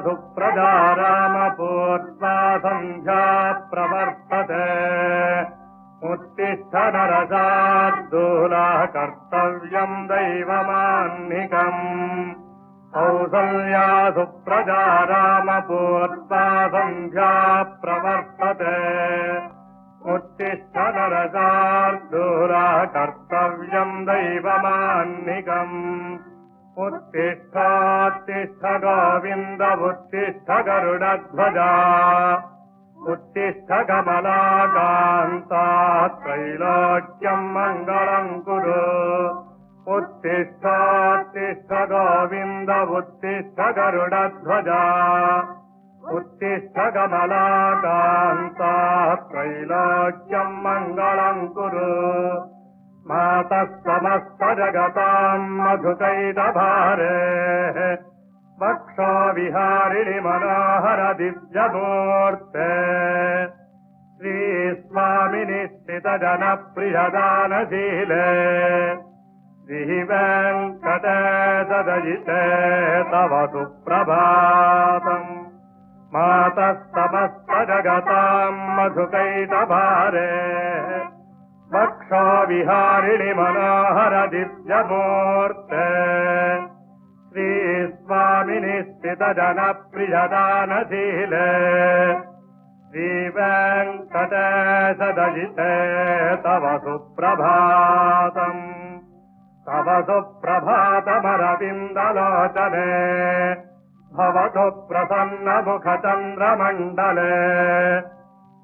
सुप्रजा रामपूर्वा सन्ध्या प्रवर्तते उत्तिष्ठ नरशार्दूला कर्तव्यम् दैवमाह्निकम् कौसल्या सुप्रजा रामपूर्वा सन्ध्या प्रवर्तते उत्तिष्ठ नरशार्दूला कर्तव्यम् दैवमाह्निकम् उत्तिष्ठोत्तिष्ठ गोविन्द उत्तिष्ठ गरुडध्वजा उत्तिष्ठ कमलाकान्ता त्रैलोक्यम् मङ्गलम् कुरु उत्तिष्ठोत्तिष्ठ गोविन्द उत्तिष्ठ गरुडध्वजा उत्तिष्ठ कमलाकान्ता त्रैलोक्यम् मङ्गलम् कुरु मातः समस्त जगताम् मधुकैटभारेः वक्षो विहारिणि मनोहर दिव्यमूर्ते श्रीस्वामिनि स्थितजनप्रियदानशीले श्रीवेङ्कटेशदयिते तव सुप्रभातम् मातः समस्त जगताम् मधुकैटभारेः वक्षो विहारिणि मनोहर दिव्यमूर्ते श्रीस्वामिनि स्थितजनप्रियदानशीले श्रीवेङ्कटेशदयिते तव सुप्रभातम् तव सुप्रभातमरविन्दलोचने भवतु प्रसन्नमुखचन्द्रमण्डले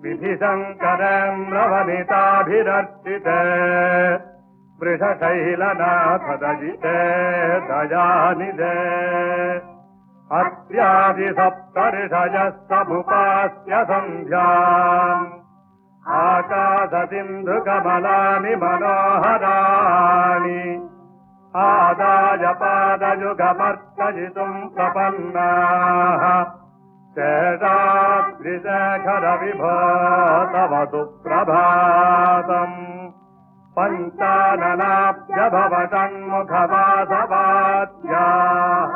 विधिशङ्करेन्द्रवनिताभिरर्चिते वृषशैलनाथदयिते दयानिधे अत्यादिसप्तऋषयः समुपास्य सन्ध्याम् आकाशसिन्धुकमलानि मनोहराणि आदाय पादयुगमर्चयितुम् प्रपन्नाः शेषाद्रिशेखर विभो तव सुप्रभातम् पञ्चाननाभ्यभवषण्मुखवासवाद्याः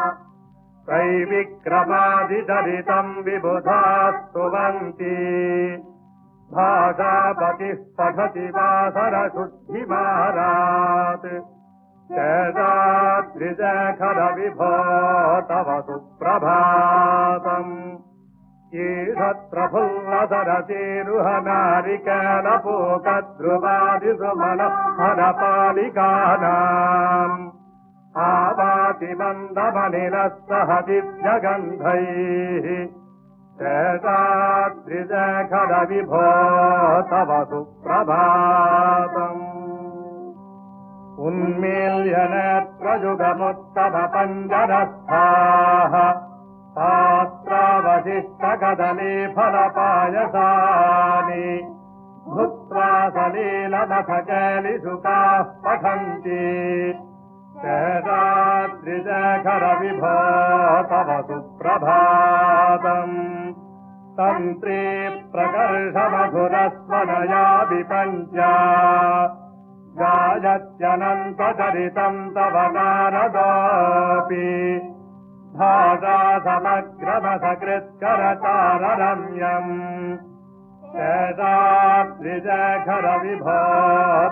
त्रैविक्रमादिचरितम् विबुधा स्तुवन्ति भाषापतिः पठति वासरशुद्धिमारात् शेषाद्रिशेखर विभो तव सुप्रभातम् ईषत्प्रफुल्लसरसीरुहनारिकेलपूकध्रुवादिसुमनःहरपालिकानाम् आवाति मन्दमनिलः सह दिव्यगन्धैः शेषाद्रिशेखर विभो तव सुप्रभातम् उन्मील्य नेत्रयुगमुत्तमपञ्जरस्थाः पात्रावशिष्टकदलीफलपायसानि भुक्त्वा सलीलमखकेलिशुकाः पठन्ति शेषाद्रिशेखर विभो तव सुप्रभातम् तन्त्री प्रकर्षमधुरस्वनया विपञ्चा गायत्यनन्तचरितम् तव नारदोऽपि भाषा समग्रमसकृत्करताररम्यम् शेषाद्रिशेखर विभो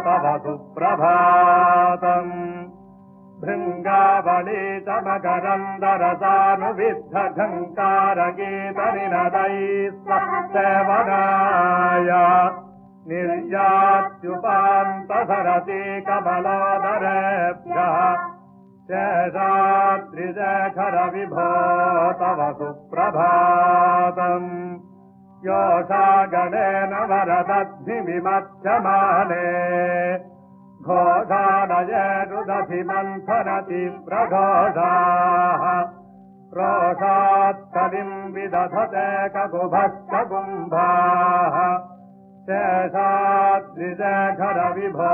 तव सुप्रभातम् भृङ्गावलीतमकरन्दरसानुविद्धझङ्कारगीतनिनदैः सेवनाय निर्यात्युपान्तसरति कमलोदरेभ्यः शेषाद्रिशेखर विभो तव सुप्रभातम् योषागणेन वरदद्भिविमध्यमाने घोषालयेरुदधिमन्थनति प्रघोषाः रोषात्कलिम् विदधते ककुभश्च कुम्भाः शेषाद्रिशेखर विभो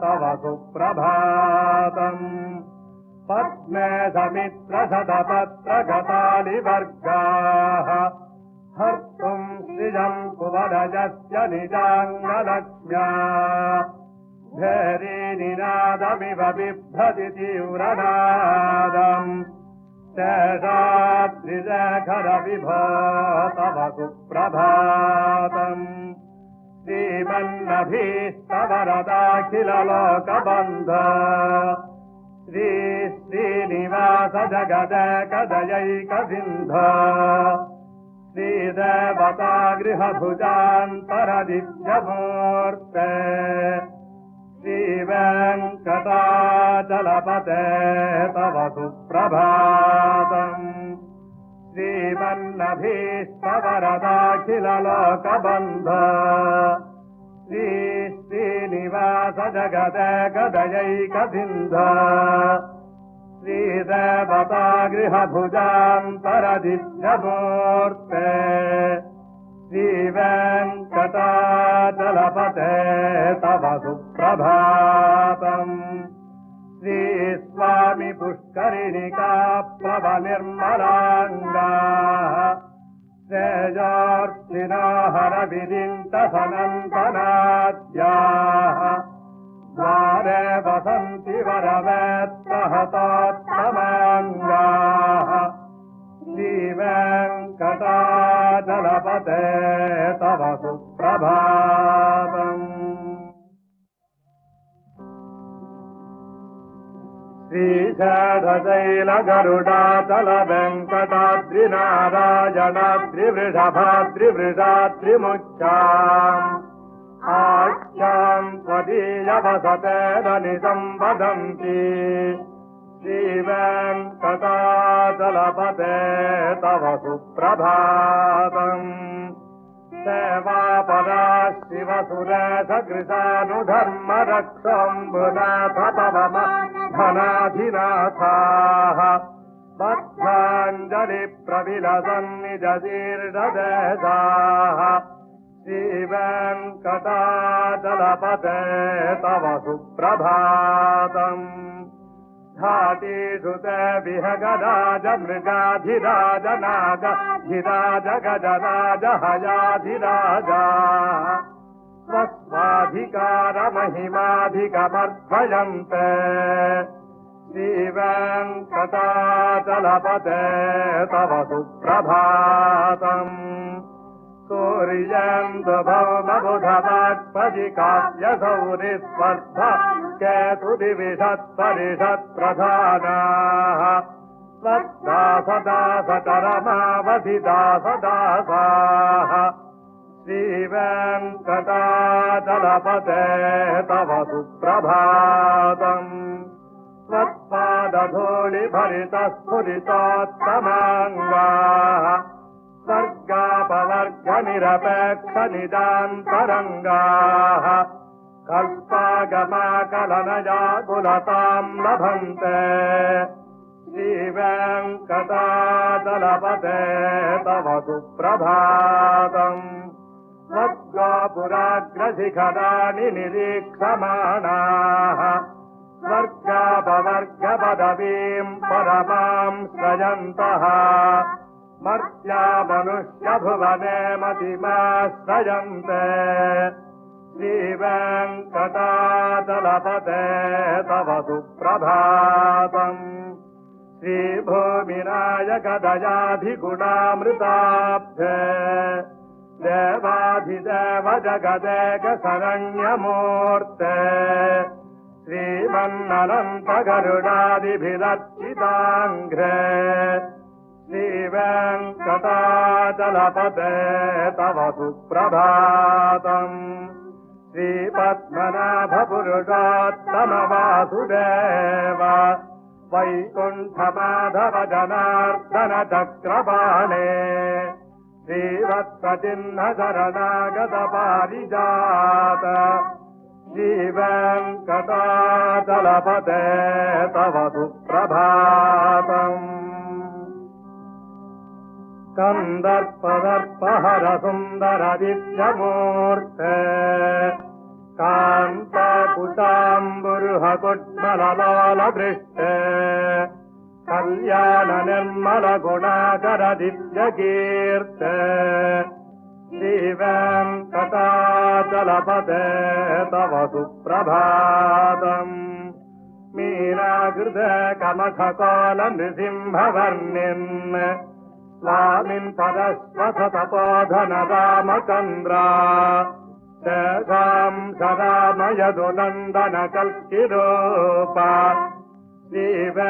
तव सुप्रभातम् पद्मे समित्रशतपत्रगतालिवर्गाः हर्तुम् श्रियम् कुवरजस्य निजाङ्गलक्ष्म्या भेरीनिनादमिव बिभ्रति तीव्रनादम् शेषाद्रिशेखर विभो तव सुप्रभातम् श्रीमन्नभीष्टवरदाखिललोकबन्ध श्री श्रीनिवास जगदेकदयैकसिन्धो श्रीदेवता गृहभुजान्तरदिव्यमूर्ते श्रीवेङ्कटाचलपते तव सुप्रभातम् श्रीमन्नभीष्टवरदाखिललोकबन्ध श्री श्रीनिवास जगदेकदयैकसिन्धो श्रीदेवता गृहभुजान्तरदिव्यमूर्ते श्रीवेङ्कटाचलपते तव सुप्रभातम् श्रीस्वामि पुष्करिणिका प्लवनिर्मलाङ्गा श्रेयोर्थिनो हरविरिन्तसनन्तनाद्याः द्वारे वसन्ति वरवेत्तहतोत्तमाङ्गाः श्रीवेङ्कटाचलपते तव सुप्रभातम् श्रीशैलशैलगरुडाचलवेङ्कटाद्रिनारायणाद्रिवृषभाद्रिवृषाद्रिमुख्याम् आख्याम् त्वदीयवसतेदनिजम् वदन्ति श्रीवेङ्कटाचलपते तव सुप्रभातम् सेवापरा शिवसुरेशकृशानुधर्मरक्षोऽम्बुनाथ पवम धनाधिनाथाः बद्धाञ्जलिप्रविलसन्निजशीर्षदेशाः श्रीवेङ्कटाचलपते तव सुप्रभातम् घाटीषु ते विहगराज मृगाधिराज नागधिराज गजराज हयाधिराजा स्वस्वाधिकारमहिमाधिकमर्भयन्ते श्रीवेङ्कटाचलपते तव सुप्रभातम् सूर्येन्दुभौमबुधवाक्पदिकाव्यसौरिस्पर्धा केतुदिविषत्परिषत्प्रधानाः स्वदासदासचरमावधिदासदासाः श्रीवेङ्कटाचलपते तव सुप्रभातम् त्वत्पादधूलिभरितस्फुरितोत्तमाङ्गाः सर्गापवर्गनिरपेक्षनिदान्तरङ्गाः कल्पागमाकलनजाकुलताम् लभन्ते श्रीवेङ्कटाचलपते तव सुप्रभातम् स्वद्गोपुराग्रशिखराणि निरीक्षमाणाः स्वर्गापवर्गपदवीम् परमाम् श्रयन्तः मर्त्या मनुष्यभुवने मतिमाश्रयन्ते श्रीवेङ्कटाचलपते तव सुप्रभातम् श्रीभूमिनायकदयाधिगुणामृताब्धे देवाधिदेव जगदेक शरण्यमूर्ते श्रीमन्ननन्तगरुडादिभिरर्चिताङ्घ्रे श्रीवेङ्कटाचलपते तव सुप्रभातम् श्रीपद्मनाभपुरुषोत्तमवासुदेव वैकुण्ठमाधव जनार्दन चक्रपाणे श्रीवत्सचिह्नशरणागत पारिजात श्रीवेङ्कटाचलपते तव सुप्रभातम् कन्दर्पदर्पहर सुन्दरदिव्यमूर्ते कान्तापुटाम्बुरुहकुड्मललोलदृष्टे कल्याणनिर्मलगुणाकर दिव्यकीर्ते श्रीवेङ्कटाचलपते तव सुप्रभातम् मीनाकृत कमखकोल नृसिंहवर्णिन् स्वामिन् परश्वतपोधन रामचन्द्रा तेषाम् सदामयदुनन्दन कल्किरूपा श्रीवेङ्कटाचलपते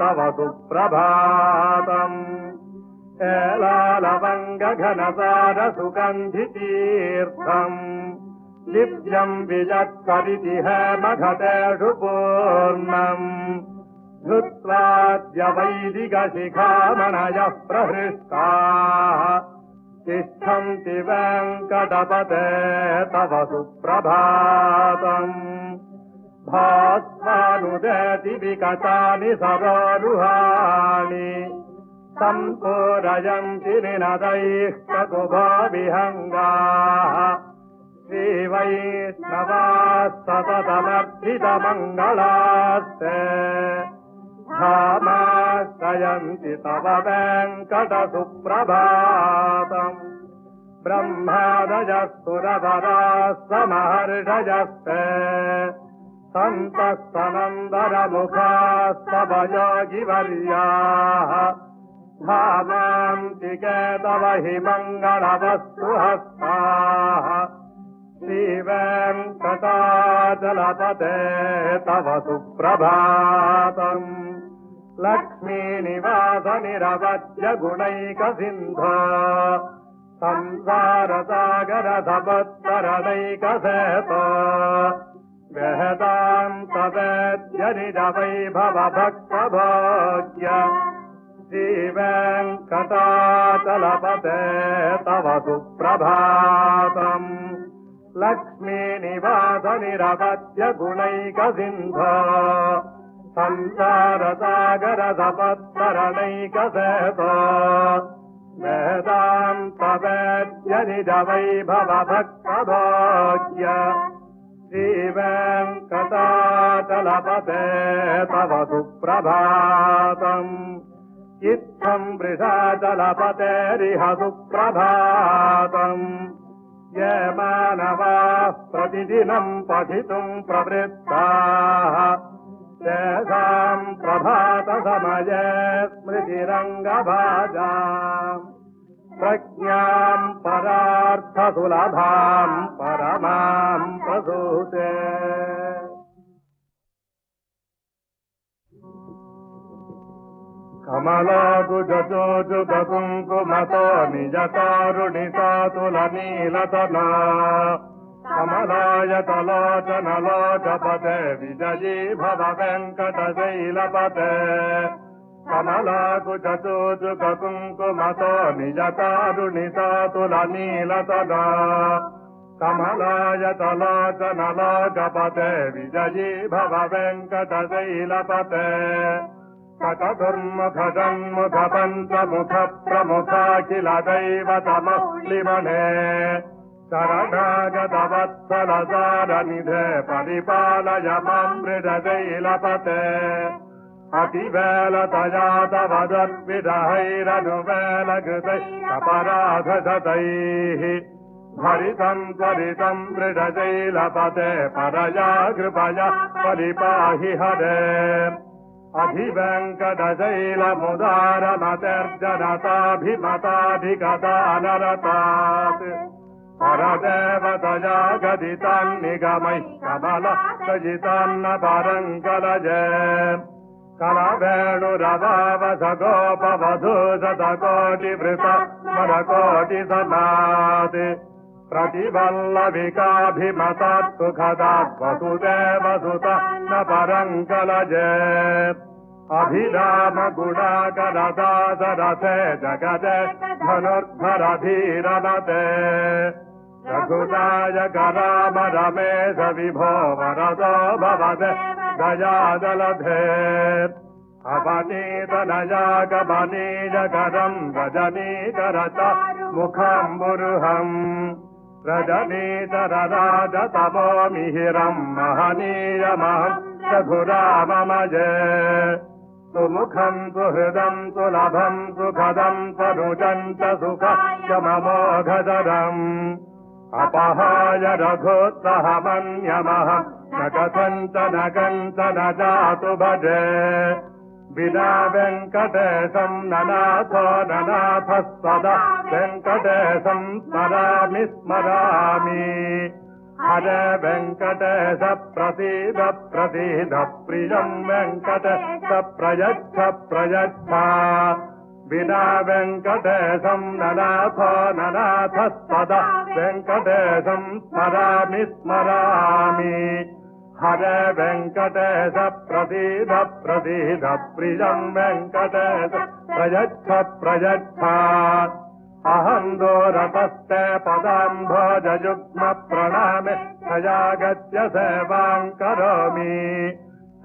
तव सुप्रभातम् एलालवङ्गघनसारसुगन्धितीर्थम् दिव्यम् विजत्सरिति हेमघटेषु पूर्णम् धृत्वाद्य वैदिकशिखामणयः प्रहृष्टाः तिष्ठन्ति वेङ्कटपते तव सुप्रभातम् भास्वानुदेति विकटानि सरोरुहाणि सम्पूरयन्ति निनदैः ककुभविहङ्गाः श्रीवैष्णवाः सततमर्थितमङ्गलास्ते धामाश्रयन्ति तव वेङ्कटसुप्रभातम् ब्रह्मादयः सुरवराः समहर्षयस्ते सन्तः सनन्दरमुखास्तव योगिवर्याः धामान्तिके तव हि मङ्गलवस्तुहस्ताः श्रीवेङ्कटाचलपते तव सुप्रभातम् लक्ष्मीनिवासनिरवद्य गुणैकसिन्धो संसारसागरसमुत्तरणैकसेतो वेदान्तवेद्यनिजवैभवभक्तभोग्य श्रीवेङ्कटाचलपते तव सुप्रभातम् लक्ष्मीनिवासनिरवद्य गुणैकसिन्धो संसारसागरसमुत्तरणैकसेतो वेदान्तवेद्यनिजवैभवभक्तभोग्य श्रीवेङ्कटाचलपते तव सुप्रभातम् इत्थम् वृषाचलपतेरिह सुप्रभातम् ये मानवाः प्रतिदिनम् पठितुम् प्रवृत्ताः तेषाम् प्रभातसमये स्मृतिरङ्गभाजाम् प्रज्ञाम् परार्थसुलभाम् परमाम् प्रसूते कमलाकुजचोजुकुङ्कुमतो निजतारुणितातुलनीलतना कमलायतलोचनलोचपते विजयी भव वेङ्कटशैलपते कमलाकुजचोजुकुङ्कुमतो निजतारुणितातुलनीलतना कमलायतलोचनलोचपते विजयी भव वेङ्कटशैलपते सकधुर्मुखषण्मुख पञ्चमुख प्रमुखाखिल दैवतमौलिमने शरणागतवत्सलसारनिधे परिपालय माम् मृडशैलपते अतिवेलतया तव दुर्विरहैरनुवेलकृतैः भरितम् त्वरितम् मृडशैलपते परया कृपया परिपाहि हरे अधिवेङ्कटशैलमुदारमतिर्जनताभिमताधिगतानरतात् परदेवतया गदितान्निगमैः कमलसजितान्न परङ्कलजे कलवेणुरवावस गोपवधूशतकोटिवृत स्मरकोटिसमात् प्रतिवल्लविकाभिमतात् सुखदात् वसुदेवसुत न परङ्कलजे अभिराम गुणाकरदासरथे जगते धनुर्धरधीरमते रघुनायक राम रमेश विभो वरदो भवते दयाजलधे अपनीतनयागमनीयकरम् रजनीकरच मुखम्बुरुहम् रजनीतरराजतमो मिहिरम् महनीयमहम् रघुराममजे सुमुखम् सुहृदम् सुलभम् सुखदम् तनुजम् च सुखममोघदरम् अपहाय रघुत्तहमन्यमहम् न कथञ्चन कञ्चन जातु भजे विना वेङ्कटेशं ननाथो ननाथः सदा वेङ्कटेशं स्मरामि स्मरामि हरे वेङ्कटेश प्रसीद प्रसीद प्रियं वेङ्कटेश प्रयच्छ प्रयच्छ विना वेङ्कटेशं ननाथो ननाथः सदा वेङ्कटेशं स्मरामि स्मरामि हरे वेङ्कटेश प्रसीद प्रसीद प्रियं वेङ्कटेश प्रयच्छ प्रयच्छ अहं दूरतस्ते पदाम्भोजयुग्म प्रणामे तयागत्य सेवां करोमि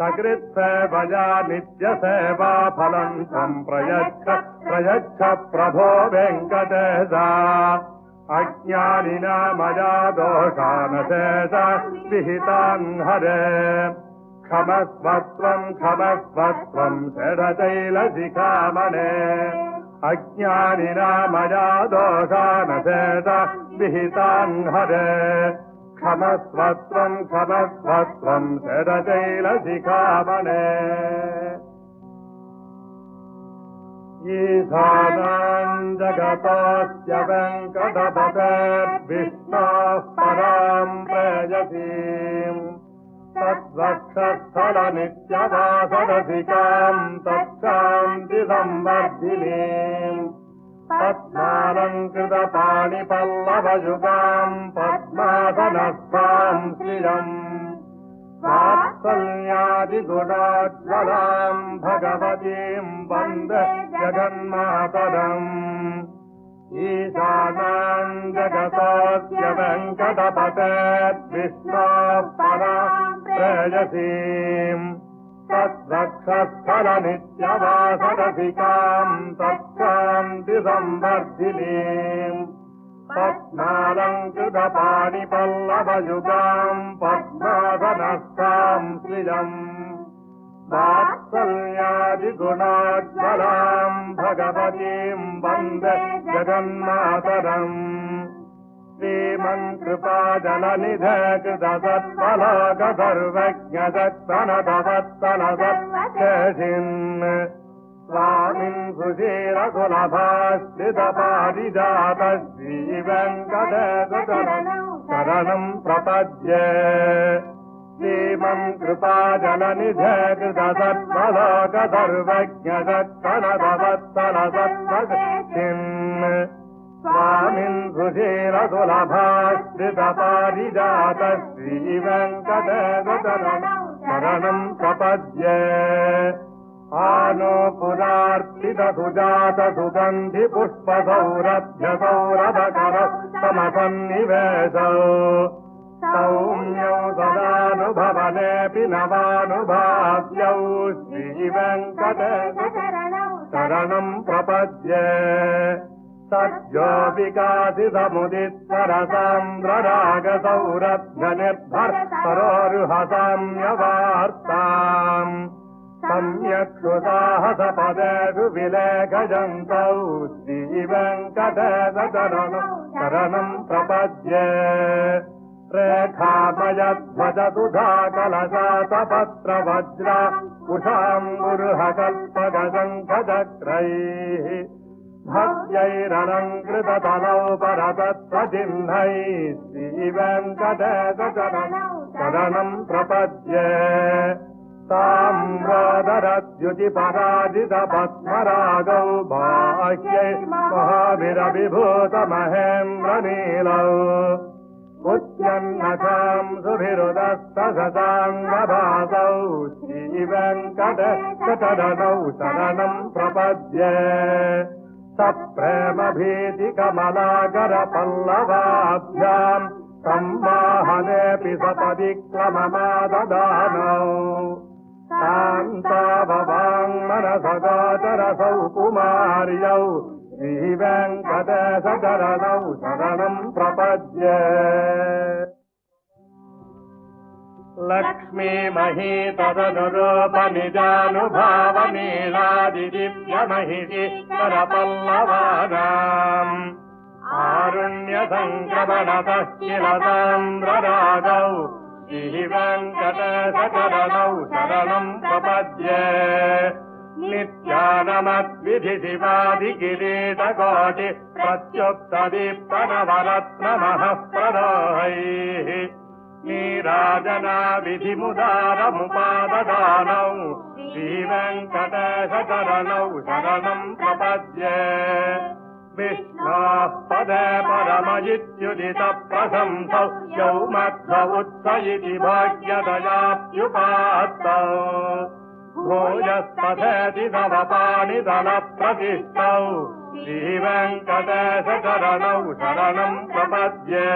सकृत्सेवया नित्यसेवा फलं त्वं प्रयच्छ प्रयच्छ प्रभो वेङ्कटेश अज्ञानिना मया दोषानशेष विहितान् हरे क्षमस्वत्वं षडशैलशिखामणे अज्ञानिना मया दोषानशेष विहितान् हरे क्षमस्वत्वं षडशैलशिखामणे ईशानां जगतोऽस्य वेङ्कटपतेर्विष्णोः परां प्रेयसीम् तद्वक्षस्थलनित्यवासरसिकां तच्छान्तिसंवर्धिनीम् पद्मालङ्कृतपाणिपल्लवयुगां पद्मासनस्थां श्रियम् वात्सल्यादिगुणोज्ज्वलां भगवतीं वन्दे जगन्मातरम् ईशानां जगतोऽस्य वेङ्कटपतेर्विष्णोः परां प्रेयसीम् तद्वक्षस्थलनित्यवासरसिकां तच्छान्तिसंवर्धिनीम् पद्मालङ्कृतपाणिपल्लवयुगां पद्मासनस्थां श्रियम् वात्सल्यादिगुणोज्ज्वलां भगवतीं वन्दे जगन्मातरम् श्रीमन्कृपाजलनिधे कृतसर्वज्ञजत्तनतवत्तलसत्तलसत्केशिन् स्वामिन् सुशीलकुलभाश्रितपारिजात श्रीवेङ्कटेशशरणं प्रपद्ये श्रीमन्कृपाजलनिधे कृतसर्वलोकसर्वज्ञजत्तनतवत्तलसत्केशिन् स्वामिन् सुशीलकुलभाश्रितपारिजात श्रीवेङ्कटेशशरणं प्रपद्ये आनोपुरार्पितसुजातसुगन्धिपुष्पसौरभ्यसौरभकरौ समसन्निवेशौ सौम्यौ सदानुभवनेऽपि नवानुभाव्यौ श्रीवेङ्कटेशशरणं प्रपद्ये सद्यो विकासितमुदित्सरसान्द्ररागसौरभ्यनिर्भरसरोरुहसाम्यवार्ताम् सम्यक् सुसाहसपदेषु विलेखयन्तौ श्रीवेङ्कटेशशरणं प्रपद्ये रेखामयध्वजसुधाकलशातपत्रवज्रा कुशाम्बुरुहकल्पगशङ्खचक्रैः भव्यैरलङ्कृततलौ परतत्त्वचिह्नैः श्रीवेङ्कटेशशरणं प्रपद्ये ताम्रोदरद्युतिपराजितपद्मरागौ बाह्यै महाभिरविभूतमहेन्द्रनीलौ उच्यन्नखां सुभिरुदस्तशशाङ्गभासौ श्रीवेङ्कटेशशरणौ शरणं प्रपद्ये सप्रेमभीतिकमलाकरपल्लवाभ्याम् सम्माहनेऽपि सपदि क्लममाददानौ शान्ताभवाङ्मनसगोचरसौ कुमार्यौ श्रीवेङ्कटेशशरणौ शरणं प्रपद्ये लक्ष्मीमहीतदनुरूपनिजानुभावनीलादिदिव्यमहिषि करपल्लवानाम् आरुण्यसङ्क्रमणतः किल सान्द्ररागौ श्रीवेङ्कटेशचरणौ शरणम् प्रपद्ये नित्यानमद्विधिशिवादिकिरीटकोटि प्रत्युक्तदीप्तनवरत्नमः प्रदाहैः नीराजना विधिमुदारमुपाददानौ श्रीवेङ्कटेशचरणौ शरणम् प्रपद्ये विष्णोः पदे परमयित्युदितप्रशंसौ यौ मध्व उत्स इति भाग्यदयाप्युपात्तौ भूयस्तथेति नवपाणिदलप्रतिष्ठौ श्रीवेङ्कटेशचरणौ शरणम् प्रपद्ये।